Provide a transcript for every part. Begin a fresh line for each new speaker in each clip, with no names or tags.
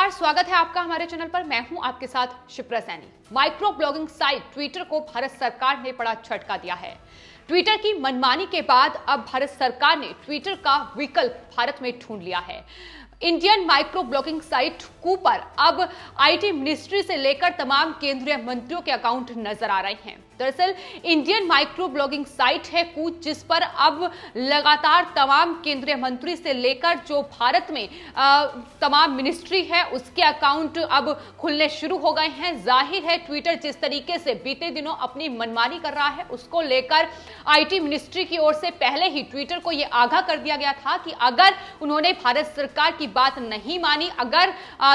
नमस्कार, स्वागत है आपका हमारे चैनल पर। मैं हूं आपके साथ Shipra Saini. Micro blogging site Twitter को भारत सरकार ने बड़ा झटका दिया है। ट्विटर की मनमानी के बाद अब भारत सरकार ने ट्विटर का विकल्प भारत में ढूंढ लिया है। इंडियन माइक्रो ब्लॉगिंग साइट कू पर अब आईटी मिनिस्ट्री से लेकर तमाम केंद्रीय मंत्रियों के अकाउंट नजर आ रहे हैं। दरअसल इंडियन माइक्रो ब्लॉगिंग साइट है कू, जिस पर अब लगातार तमाम केंद्रीय मंत्री से लेकर जो भारत में तमाम मिनिस्ट्री है उसके अकाउंट अब खुलने शुरू हो गए हैं। जाहिर है ट्विटर जिस तरीके से बीते दिनों अपनी मनमानी कर रहा है उसको लेकर आईटी मिनिस्ट्री की ओर से पहले ही ट्विटर को यह आगाह कर दिया गया था कि अगर उन्होंने भारत सरकार की बात नहीं मानी, अगर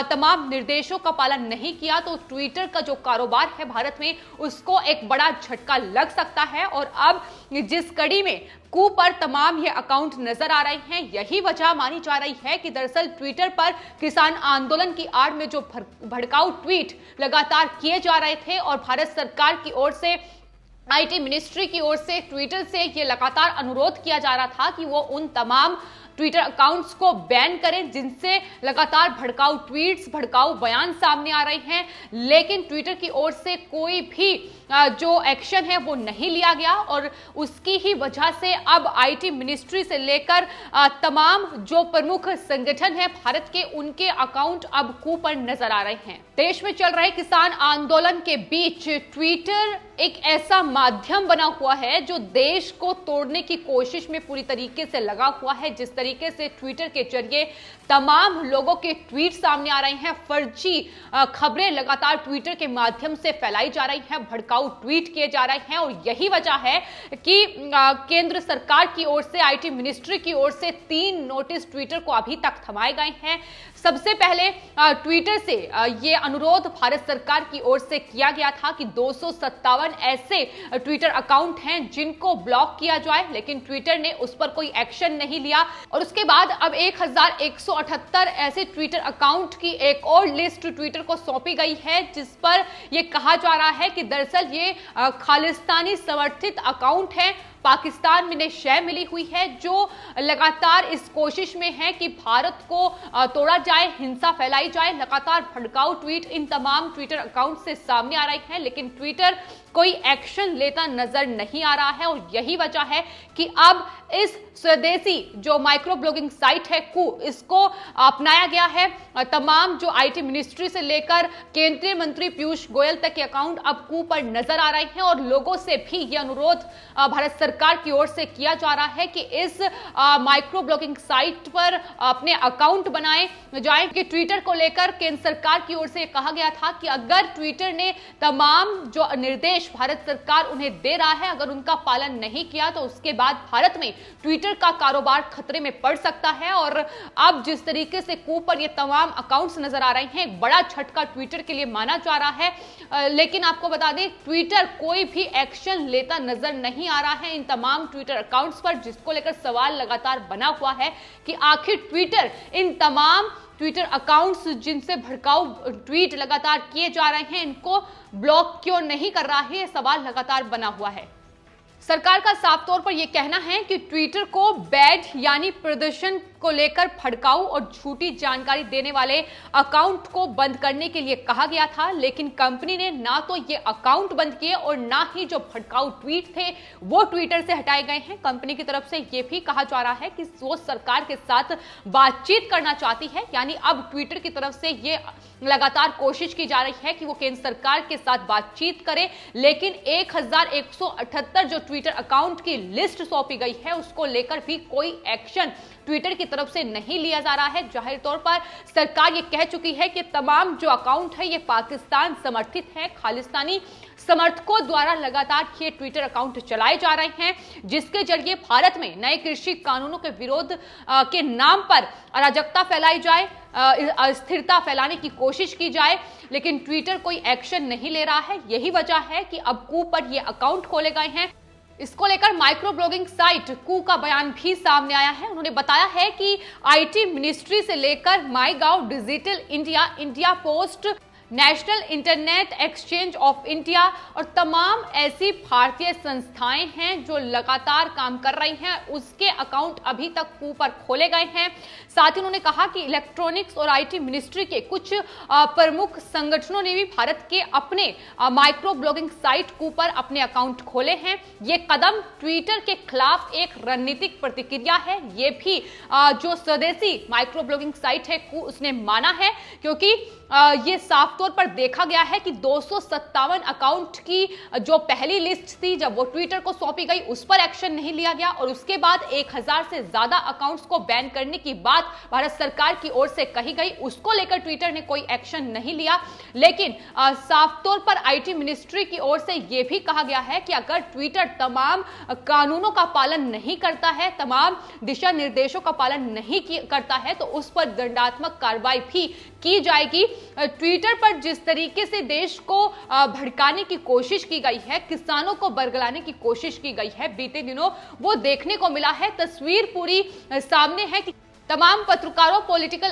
तमाम निर्देशों का पालन नहीं किया तो ट्विटर का जो कारोबार है भारत में उसको एक बड़ा झटका लग सकता है। और अब जिस कड़ी में कू पर तमाम ये अकाउंट नजर आ रहे हैं, यही वजह मानी जा रही है कि दरअसल ट्विटर पर किसान आंदोलन की आड़ में जो भड़काऊ ट्वीट लगातार किए जा रहे थे और भारत सरकार की ओर से आईटी मिनिस्ट्री की ओर से ट्विटर से ये लगातार अनुरोध किया जा रहा था कि वो उन तमाम ट्विटर अकाउंट्स को बैन करें जिनसे लगातार भड़काऊ ट्वीट्स, भड़काऊ बयान सामने आ रहे हैं, लेकिन ट्विटर की ओर से कोई भी जो एक्शन है वो नहीं लिया गया। और उसकी ही वजह से अब आईटी मिनिस्ट्री से लेकर तमाम जो प्रमुख संगठन है भारत के, उनके अकाउंट अब कू पर नजर आ रहे हैं। देश में चल रहे किसान आंदोलन के बीच ट्विटर एक ऐसा माध्यम बना हुआ है जो देश को तोड़ने की कोशिश में पूरी तरीके से लगा हुआ है। जिस तरीके से ट्विटर के जरिए तमाम लोगों के ट्वीट सामने आ रहे हैं, फर्जी खबरें लगातार ट्विटर के माध्यम से फैलाई जा रही हैं, भड़काऊ ट्वीट किए जा रहे हैं। और यही वजह है कि केंद्र सरकार की ओर से, आईटी मिनिस्ट्री की ओर से 3 नोटिस ट्विटर को अभी तक थमाए गए हैं। सबसे पहले ट्विटर से ये अनुरोध भारत सरकार की ओर से किया गया था कि 257 ऐसे ट्विटर अकाउंट हैं जिनको ब्लॉक किया जाए, लेकिन ट्विटर ने उस पर कोई एक्शन नहीं लिया। और उसके बाद अब 1178 ऐसे ट्विटर अकाउंट की एक और लिस्ट ट्विटर को सौंपी गई है, जिस पर यह कहा जा रहा है कि दरअसल ये खालिस्तानी समर्थित अकाउंट है। पाकिस्तान में इन्हें शय मिली हुई है जो लगातार इस कोशिश में है कि भारत को तोड़ा जाए, हिंसा फैलाई जाए। लगातार भड़काऊ ट्वीट इन तमाम ट्विटर अकाउंट से सामने आ रही है, लेकिन ट्विटर कोई एक्शन लेता नजर नहीं आ रहा है। और यही वजह है कि अब इस स्वदेशी जो माइक्रो ब्लॉगिंग साइट है कू, इसको अपनाया गया है। तमाम जो आईटी मिनिस्ट्री से लेकर केंद्रीय मंत्री पीयूष गोयल तक के अकाउंट अब कू पर नजर आ रहे हैं। और लोगों से भी यह अनुरोध भारत सरकार की ओर से किया जा रहा है कि इस माइक्रो ब्लॉगिंग साइट पर अपने अकाउंट बनाए जाए। कि ट्विटर को लेकर केंद्र सरकार की ओर से कहा गया था कि अगर ट्विटर ने तमाम जो निर्देश भारत सरकार उन्हें दे रहा है, अगर उनका पालन नहीं किया तो उसके बाद भारत में ट्विटर का कारोबार खतरे में पड़ सकता है। और अब जिस तरीके से कू पर ये तमाम अकाउंट्स नजर आ रहे हैं, एक बड़ा झटका ट्विटर के लिए माना जा रहा है। लेकिन आपको बता दें ट्विटर कोई भी एक्शन लेता नजर नहीं आ रहा है इन तमाम ट्विटर अकाउंट्स पर, जिसको लेकर सवाल लगातार बना हुआ है कि आखिर ट्विटर इन तमाम ट्विटर अकाउंट्स जिनसे भड़काऊ ट्वीट लगातार किए जा रहे हैं, इनको ब्लॉक क्यों नहीं कर रहा है, यह सवाल लगातार बना हुआ है। सरकार का साफ तौर पर यह कहना है कि ट्विटर को बैड यानी प्रदर्शन को लेकर भड़काऊ और झूठी जानकारी देने वाले अकाउंट को बंद करने के लिए कहा गया था, लेकिन कंपनी ने ना तो ये अकाउंट बंद किए और ना ही जो भड़काऊ ट्वीट थे वो ट्विटर से हटाए गए हैं। कंपनी की तरफ से ये भी कहा जा रहा है कि वो सरकार के साथ बातचीत करना चाहती है, यानी अब ट्विटर की तरफ से ये लगातार कोशिश की जा रही है कि वो केंद्र सरकार के साथ बातचीत करे। लेकिन 1178 जो ट्विटर अकाउंट की लिस्ट सौंपी गई है उसको लेकर भी कोई एक्शन ट्विटर की तरफ से नहीं लिया जा रहा है। जाहिर तौर पर सरकार ये कह चुकी है कि तमाम जो अकाउंट है ये पाकिस्तान समर्थित है, खालिस्तानी समर्थकों द्वारा लगातार ये ट्विटर अकाउंट चलाए जा रहे हैं, जिसके जरिए भारत में नए कृषि कानूनों के विरोध के नाम पर अराजकता फैलाई जाए, अस्थिरता फैलाने की कोशिश की जाए। लेकिन ट्विटर कोई एक्शन नहीं ले रहा है। यही वजह है कि अब कू पर ये अकाउंट खोले गए हैं। इसको लेकर माइक्रो ब्लॉगिंग साइट कू का बयान भी सामने आया है। उन्होंने बताया है कि आईटी मिनिस्ट्री से लेकर माई गांव digital India, India post national internet exchange of India और तमाम ऐसी भारतीय संस्थाएं हैं जो लगातार काम कर रही हैं, उसके अकाउंट अभी तक कू पर खोले गए हैं। साथ ही उन्होंने कहा कि इलेक्ट्रॉनिक्स और आईटी मिनिस्ट्री के कुछ प्रमुख संगठनों ने भी भारत के अपने माइक्रो ब्लॉगिंग साइट कू पर अपने अकाउंट खोले हैं। ये कदम ट्विटर के खिलाफ एक रणनीतिक प्रतिक्रिया है, ये भी जो स्वदेशी माइक्रो ब्लॉगिंग साइट है कू उसने माना है, क्योंकि ये साफ तौर पर देखा गया है कि 257 अकाउंट की जो पहली लिस्ट थी जब वो ट्विटर को सौंपी गई उस पर एक्शन नहीं लिया गया, और उसके बाद 1000 से ज्यादा अकाउंट्स को बैन करने की बात भारत सरकार की ओर से कही गई, उसको लेकर ट्विटर ने कोई एक्शन नहीं लिया। लेकिन साफ तौर पर आईटी मिनिस्ट्री की ओर से यह भी कहा गया है कि अगर ट्विटर तमाम कानूनों का पालन नहीं करता है, तमाम दिशा निर्देशों का पालन नहीं करता है, तो उस पर दंडात्मक कार्रवाई भी की जाएगी। ट्विटर पर जिस तरीके से देश को भड़काने की कोशिश की गई है, किसानों को बरगलाने की कोशिश की गई है बीते दिनों, वो देखने को मिला है। तस्वीर पूरी सामने है कि तमाम पत्रकारों, पॉलिटिकल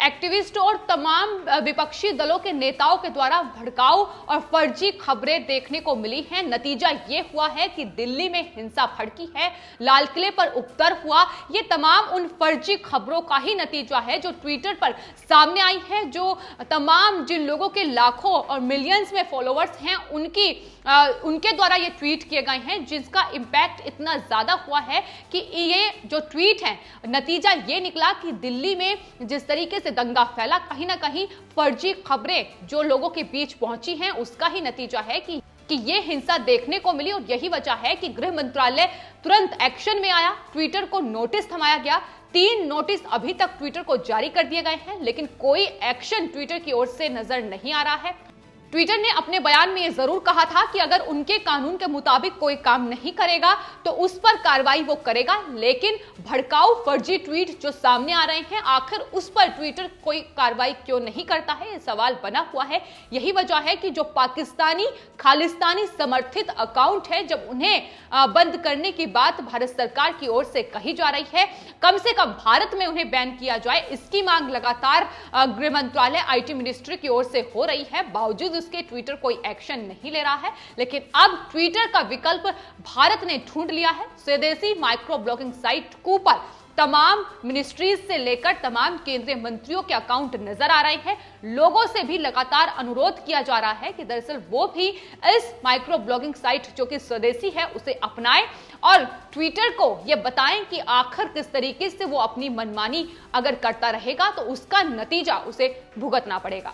एक्टिविस्ट और तमाम विपक्षी दलों के नेताओं के द्वारा भड़काऊ और फर्जी खबरें देखने को मिली हैं। नतीजा ये हुआ है कि दिल्ली में हिंसा भड़की है, लाल किले पर उपद्रव हुआ। ये तमाम उन फर्जी खबरों का ही नतीजा है जो ट्विटर पर सामने आई है, जो तमाम जिन लोगों के लाखों और मिलियंस में फॉलोअर्स हैं उनके द्वारा ये ट्वीट किए गए हैं, जिसका इंपैक्ट इतना ज्यादा हुआ है कि ये जो ट्वीट है, नतीजा ये निकला कि दिल्ली में जिस तरीके से दंगा फैला, कहीं ना कहीं फर्जी खबरें जो लोगों के बीच पहुंची हैं उसका ही नतीजा है कि ये हिंसा देखने को मिली। और यही वजह है कि गृह मंत्रालय तुरंत एक्शन में आया, ट्विटर को नोटिस थमाया गया। 3 नोटिस अभी तक ट्विटर को जारी कर दिए गए हैं, लेकिन कोई एक्शन ट्विटर की ओर से नजर नहीं आ रहा है। ट्विटर ने अपने बयान में यह जरूर कहा था कि अगर उनके कानून के मुताबिक कोई काम नहीं करेगा तो उस पर कार्रवाई वो करेगा, लेकिन भड़काऊ फर्जी ट्वीट जो सामने आ रहे हैं, आखिर उस पर ट्विटर कोई कार्रवाई क्यों नहीं करता है, ये सवाल बना हुआ है। यही वजह है कि जो पाकिस्तानी खालिस्तानी समर्थित अकाउंट है, जब उन्हें बंद करने की बात भारत सरकार की ओर से कही जा रही है, कम से कम भारत में उन्हें बैन किया जाए, इसकी मांग लगातार गृह मंत्रालय, आईटी मिनिस्ट्री की ओर से हो रही है। बावजूद उसके ट्विटर कोई एक्शन नहीं ले रहा है, लेकिन अब ट्विटर का विकल्प भारत ने ढूंढ लिया है। स्वदेशी माइक्रो ब्लॉगिंग साइट कू पर तमाम मिनिस्ट्रीज से लेकर तमाम केंद्रीय मंत्रियों के अकाउंट नजर आ रहे हैं। लोगों से भी लगातार अनुरोध किया जा रहा है कि दरअसल वो भी इस माइक्रो ब्लॉगिंग साइट जो कि स्वदेशी है उसे अपनाएं और ट्विटर को ये बताएं कि आखिर किस तरीके से वो अपनी मनमानी अगर करता रहेगा तो उसका नतीजा उसे भुगतना पड़ेगा।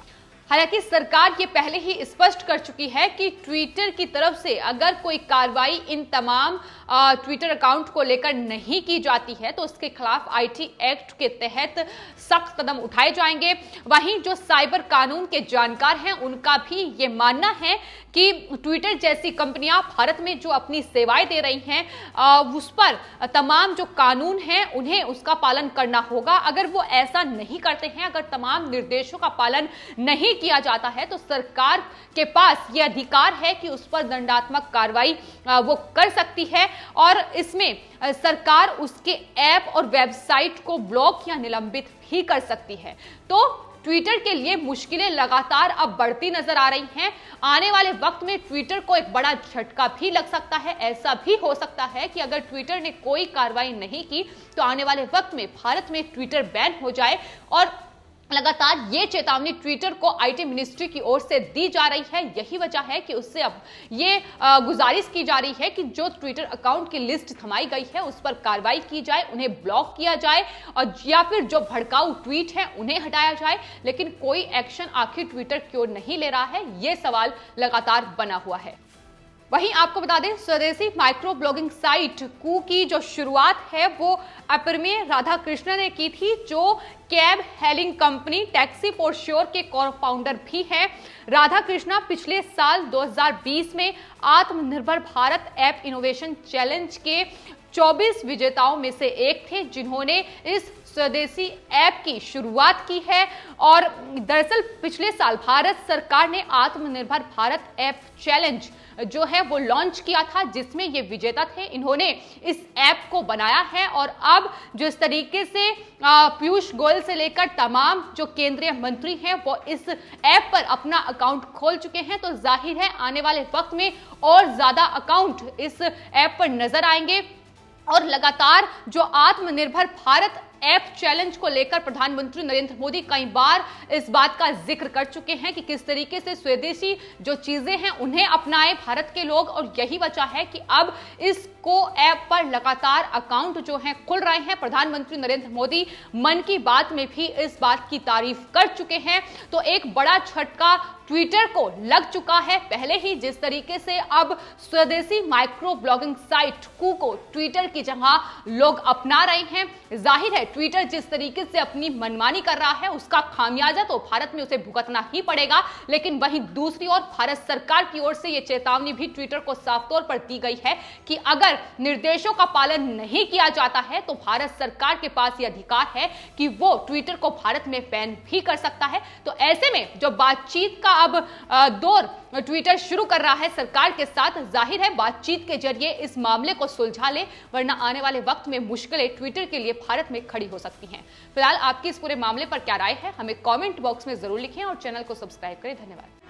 हालांकि सरकार ये पहले ही स्पष्ट कर चुकी है कि ट्विटर की तरफ से अगर कोई कार्रवाई इन तमाम ट्विटर अकाउंट को लेकर नहीं की जाती है तो उसके खिलाफ आईटी एक्ट के तहत सख्त कदम उठाए जाएंगे। वहीं जो साइबर कानून के जानकार हैं उनका भी ये मानना है कि ट्विटर जैसी कंपनियां भारत में जो अपनी सेवाएं दे रही हैं उस पर तमाम जो कानून हैं उन्हें उसका पालन करना होगा। अगर वो ऐसा नहीं करते हैं, अगर तमाम निर्देशों का पालन नहीं किया जाता है तो सरकार के पास यह अधिकार है कि उस पर दंडात्मक कार्रवाई वो कर सकती है और इसमें सरकार उसके ऐप और वेबसाइट को ब्लॉक या निलंबित भी कर सकती है। तो ट्विटर के लिए मुश्किलें लगातार अब बढ़ती नजर आ रही हैं। आने वाले वक्त में ट्विटर को एक बड़ा झटका भी लग सकता है। ऐसा भी हो सकता है कि अगर ट्विटर ने कोई कार्रवाई नहीं की तो आने वाले वक्त में भारत में ट्विटर बैन हो जाए। और लगातार ये चेतावनी ट्विटर को आईटी मिनिस्ट्री की ओर से दी जा रही है। यही वजह है कि उससे अब ये गुजारिश की जा रही है कि जो ट्विटर अकाउंट की लिस्ट थमाई गई है उस पर कार्रवाई की जाए, उन्हें ब्लॉक किया जाए और या फिर जो भड़काऊ ट्वीट है उन्हें हटाया जाए। लेकिन कोई एक्शन आखिर ट्विटर क्यों नहीं ले रहा है, ये सवाल लगातार बना हुआ है। वहीं आपको बता दें, स्वदेशी माइक्रो ब्लॉगिंग साइट कू की जो शुरुआत है वो अप्रमेय राधाकृष्णन ने की थी, जो cab hailing company taxi for sure के को फाउंडर भी हैं। राधाकृष्णा पिछले साल 2020 में आत्मनिर्भर भारत ऐप इनोवेशन चैलेंज के 24 विजेताओं में से एक थे, जिन्होंने इस स्वदेशी ऐप की शुरुआत की है। और दरअसल पिछले साल भारत सरकार ने आत्मनिर्भर भारत ऐप चैलेंज जो है वो लॉन्च किया था, जिसमें ये विजेता थे। इन्होंने इस ऐप को बनाया है और अब जो इस तरीके से पीयूष गोयल से लेकर तमाम जो केंद्रीय मंत्री हैं वो इस ऐप पर अपना अकाउंट खोल चुके हैं, तो जाहिर है आने वाले वक्त में और ज्यादा अकाउंट इस ऐप पर नजर आएंगे। और लगातार जो आत्मनिर्भर भारत ऐप चैलेंज को लेकर प्रधानमंत्री नरेंद्र मोदी कई बार इस बात का जिक्र कर चुके हैं कि किस तरीके से स्वदेशी जो चीजें हैं उन्हें अपनाए भारत के लोग, और यही वजह है कि अब इसको ऐप पर लगातार अकाउंट जो हैं खुल रहे हैं। प्रधानमंत्री नरेंद्र मोदी मन की बात में भी इस बात की तारीफ कर चुके हैं। तो एक बड़ा झटका ट्विटर को लग चुका है। पहले ही जिस तरीके से अब स्वदेशी माइक्रो ब्लॉगिंग साइट कू को ट्विटर की जगह लोग अपना रहे हैं, जाहिर है ट्विटर जिस तरीके से अपनी मनमानी कर रहा है उसका खामियाजा तो भारत में उसे भुगतना ही पड़ेगा। लेकिन वहीं दूसरी ओर भारत सरकार की ओर से यह चेतावनी भी ट्विटर को साफ तौर पर दी गई है कि अगर निर्देशों का पालन नहीं किया जाता है तो भारत सरकार के पास यह अधिकार है कि वो ट्विटर को भारत में बैन भी कर सकता है। तो ऐसे में जो बातचीत का अब दौर ट्विटर शुरू कर रहा है सरकार के साथ, जाहिर है बातचीत के जरिए इस मामले को सुलझा ले, वरना आने वाले वक्त में मुश्किलें ट्विटर के लिए भारत में खड़ी हो सकती हैं। फिलहाल आपकी इस पूरे मामले पर क्या राय है, हमें कमेंट बॉक्स में जरूर लिखें और चैनल को सब्सक्राइब करें। धन्यवाद।